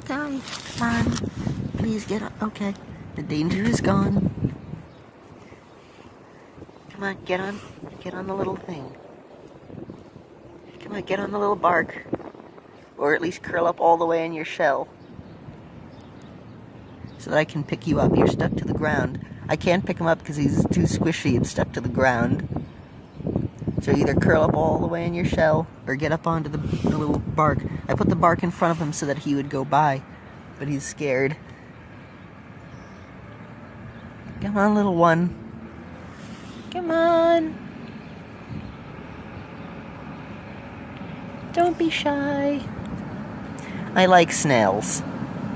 guy. Come on. Please get up. Okay. The danger is gone. Come on, get on. Get on the little thing. Come on, get on the little bark. Or at least curl up all the way in your shell. So that I can pick you up. You're stuck to the ground. I can't pick him up because he's too squishy and stuck to the ground. So either curl up all the way in your shell, or get up onto the little bark. I put the bark in front of him so that he would go by, but he's scared. Come on, little one. Come on. Don't be shy. I like snails.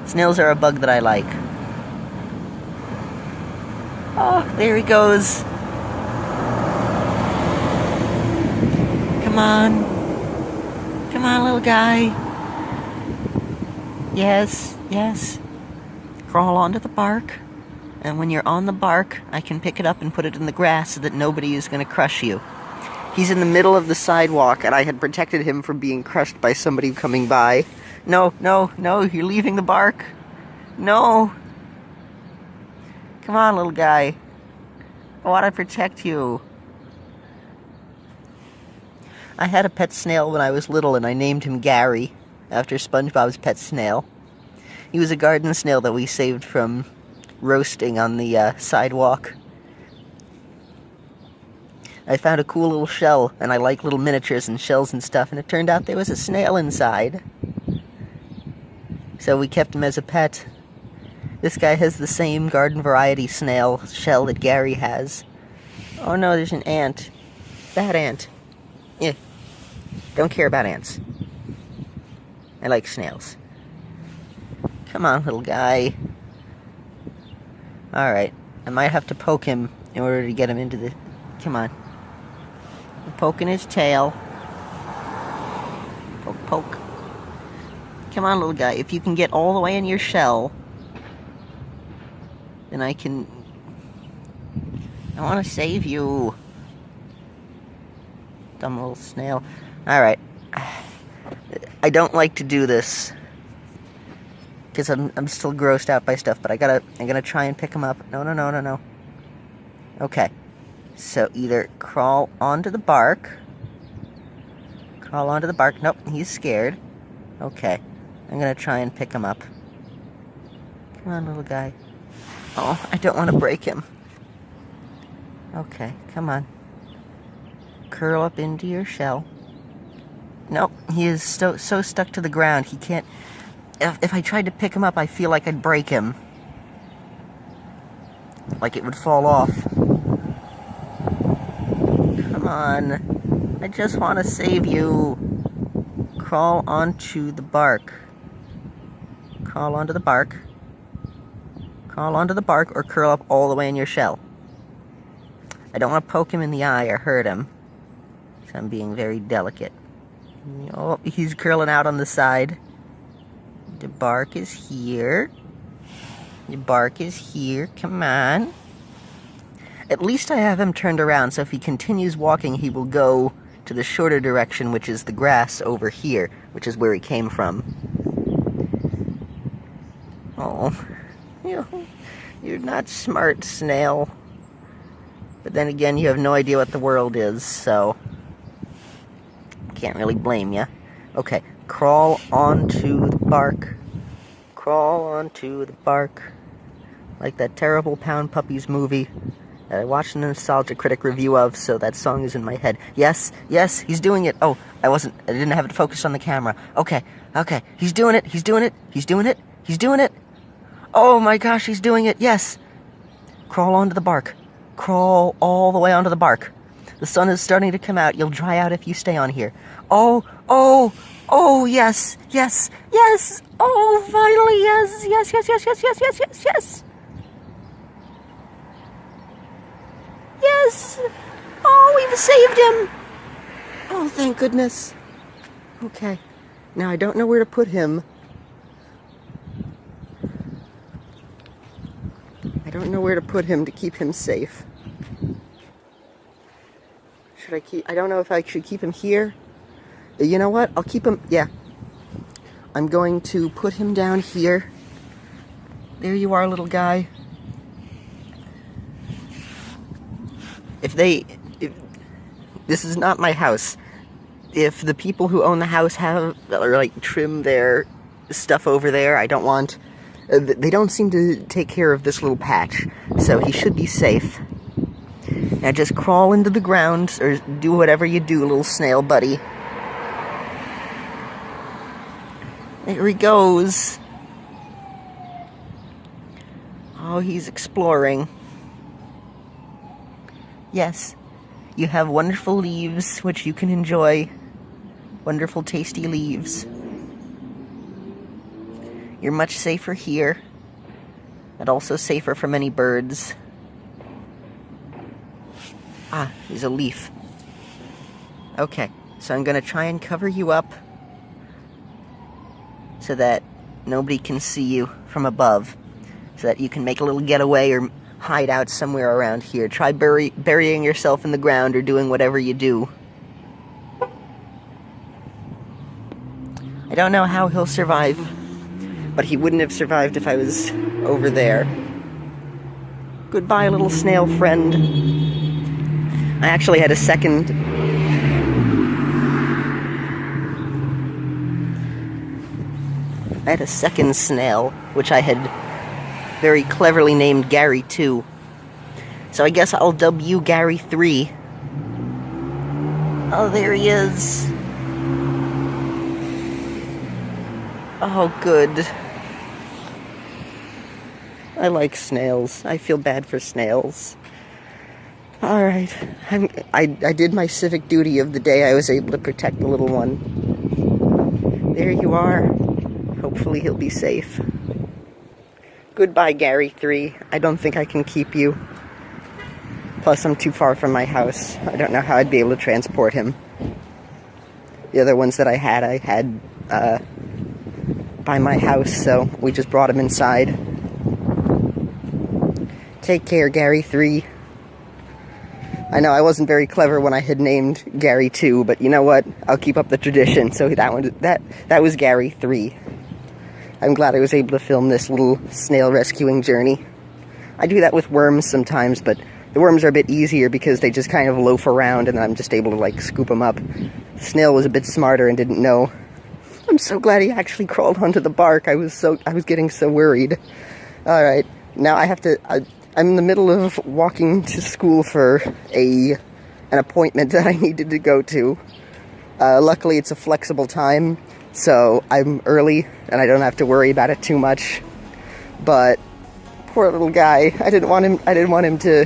Snails are a bug that I like. Oh, there he goes. Come on. Come on, little guy. Yes, yes. Crawl onto the bark. And when you're on the bark, I can pick it up and put it in the grass so that nobody is going to crush you. He's in the middle of the sidewalk, and I had protected him from being crushed by somebody coming by. No, no, no, you're leaving the bark. No. Come on, little guy. I want to protect you. I had a pet snail when I was little, and I named him Gary, after SpongeBob's pet snail. He was a garden snail that we saved from roasting on the sidewalk. I found a cool little shell, and I like little miniatures and shells and stuff, and it turned out there was a snail inside. So we kept him as a pet. This guy has the same garden variety snail shell that Gary has. Oh no, there's an ant. Bad ant. Yeah. Don't care about ants. I like snails. Come on, little guy. Alright. I might have to poke him in order to get him into the... Come on. I'm poking his tail. Poke, poke. Come on, little guy. If you can get all the way in your shell, then I can... I want to save you. Dumb little snail. Alright. I don't like to do this, because I'm still grossed out by stuff, but I'm gonna try and pick him up. No, no, no, no, no. Okay. So either crawl onto the bark. Crawl onto the bark. Nope, he's scared. Okay. I'm gonna try and pick him up. Come on, little guy. Oh, I don't want to break him. Okay, come on. Curl up into your shell. Nope, he is so stuck to the ground, he can't... If I tried to pick him up, I feel like I'd break him. Like it would fall off. Come on. I just want to save you. Crawl onto the bark. Crawl onto the bark. Crawl onto the bark or curl up all the way in your shell. I don't want to poke him in the eye or hurt him. So I'm being very delicate. Oh, he's curling out on the side. The bark is here. The bark is here. Come on. At least I have him turned around, so if he continues walking, he will go to the shorter direction, which is the grass over here, which is where he came from. Oh, you're not smart, Snail. But then again, you have no idea what the world is, so can't really blame you. Okay, crawl onto the bark. Crawl onto the bark. Like that terrible Pound Puppies movie that I watched a Nostalgia Critic review of, so that song is in my head. Yes, yes, he's doing it. Oh, I didn't have it focused on the camera. Okay, okay, he's doing it, he's doing it, he's doing it, he's doing it. Oh my gosh, he's doing it, yes. Crawl onto the bark. Crawl all the way onto the bark. The sun is starting to come out. You'll dry out if you stay on here. Oh, oh, oh, yes, yes, yes. Oh, finally, yes, yes, yes, yes, yes, yes, yes, yes, yes. Yes. Oh, we've saved him. Oh, thank goodness. Okay. Now, I don't know where to put him. I don't know where to put him to keep him safe. I don't know if I should keep him here. You know what? I'll keep him, yeah. I'm going to put him down here. There you are, little guy. If this is not my house. If the people who own the house have, or like trim their stuff over there, I don't want, they don't seem to take care of this little patch, so he should be safe. Now just crawl into the ground, or do whatever you do, little snail buddy. There he goes. Oh, he's exploring. Yes, you have wonderful leaves, which you can enjoy. Wonderful, tasty leaves. You're much safer here, and also safer from any birds. Ah, he's a leaf. Okay, so I'm going to try and cover you up so that nobody can see you from above, so that you can make a little getaway or hide out somewhere around here. Try burying yourself in the ground or doing whatever you do. I don't know how he'll survive, but he wouldn't have survived if I was over there. Goodbye, little snail friend. I actually had a second... snail, which I had very cleverly named Gary 2. So I guess I'll dub you Gary 3. Oh, there he is. Oh, good. I like snails. I feel bad for snails. Alright. I did my civic duty of the day. I was able to protect the little one. There you are. Hopefully he'll be safe. Goodbye, Gary 3. I don't think I can keep you. Plus, I'm too far from my house. I don't know how I'd be able to transport him. The other ones that I had by my house, so we just brought him inside. Take care, Gary 3. I know I wasn't very clever when I had named Gary 2, but you know what? I'll keep up the tradition. So that was Gary 3. I'm glad I was able to film this little snail rescuing journey. I do that with worms sometimes, but the worms are a bit easier because they just kind of loaf around and I'm just able to like scoop them up. The snail was a bit smarter and didn't know. I'm so glad he actually crawled onto the bark. I was getting so worried. Alright, now I'm in the middle of walking to school for an appointment that I needed to go to. Luckily it's a flexible time, so I'm early and I don't have to worry about it too much. But poor little guy, I didn't want him to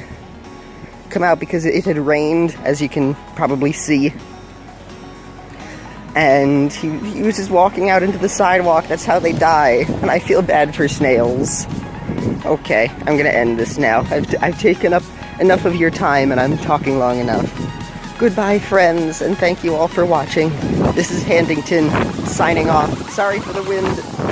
come out because it had rained, as you can probably see. And he was just walking out into the sidewalk. That's how they die, and I feel bad for snails. Okay, I'm gonna end this now. I've taken up enough of your time and I'm talking long enough. Goodbye, friends, and thank you all for watching. This is Handington, signing off. Sorry for the wind.